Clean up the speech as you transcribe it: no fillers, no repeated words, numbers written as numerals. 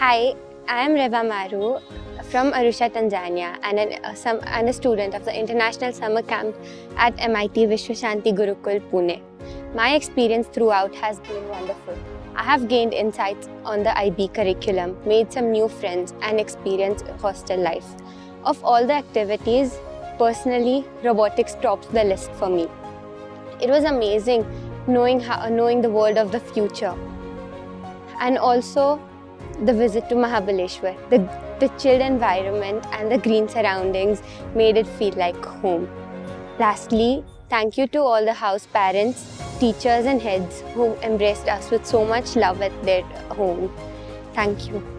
Hi, I am Reva Maru from Arusha, Tanzania and a student of the International Summer Camp at MIT Vishwashanti Gurukul, Pune. My experience throughout has been wonderful. I have gained insights on the IB curriculum, made some new friends and experienced hostel life. Of all the activities, personally, robotics tops the list for me. It was amazing knowing the world of the future. And also the visit to Mahabaleshwar. The chilled environment and the green surroundings made it feel like home. Lastly, thank you to all the house parents, teachers and heads who embraced us with so much love at their home. Thank you.